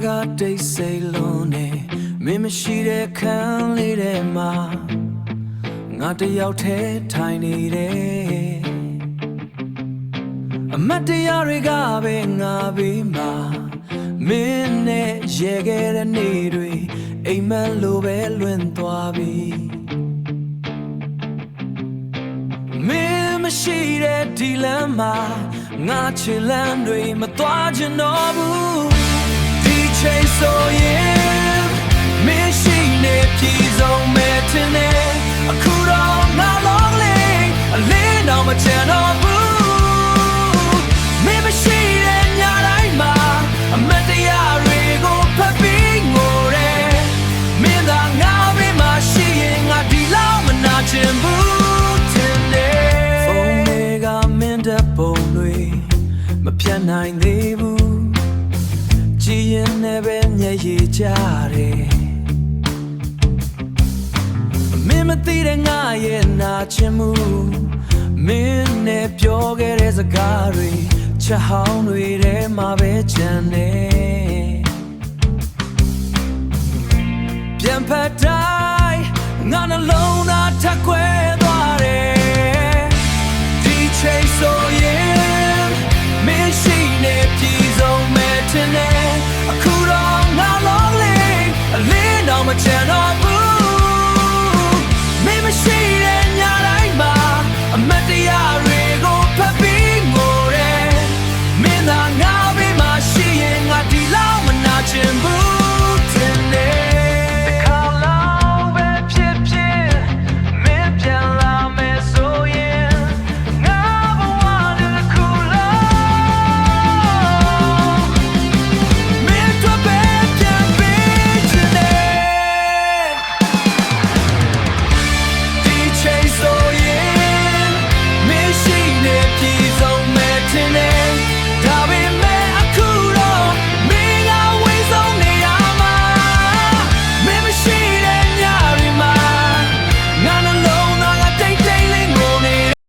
がတိတ်ဆိတ်လုံးနဲ့မင်းမရှိတဲ့ခန်းလေးထဲမှာငါတယောက်တည်းထိုင်နေတယ်အမတ်တရားတွေကပဲငါဘေးမှာမင်းနဲ့ရဲခဲ့တဲ့နေ့တွေအိမ်မက်လိုပဲလွင့်သွားပြီမင်းမရှိတဲ့ဒီလမ်းမှာငါချစ်လမ်းတွေမသွားချင်တော့ဘူးဒီချိန်ဆိုရင်မင်းရှိနေပြည်စုံမဲ့တင်နေအခုတော့ငါလုံးလေးအလင်းတော့မချင်တော့ဘူးမင်းမရှိတဲ့ညတိုင်းမှာအမတ်တရားတွေကိုဖတ်ပြီးငိုတယ်မင်းသာငါဘေးမှာရှိရင်ငါဒီလောက်မနာချင်ဘူးတင်နေဖုန်းတွေကမင်းတဲ့ပုံတွေမပြတ်နိုင်သေးဘူးကြည်ရင်လည်းပဲမျက်ရည်ကျတယ်မင်းမသိတဲ့ငါရဲ့နာချင်မှုမင်းနဲ့ပြောခဲ့တဲ့စကားတွေချက်ဟောင်းတွေထဲမှာပဲချန်နေပြန်ဖက်တိုင်းငါနှလုံးသားထက်ခွဲ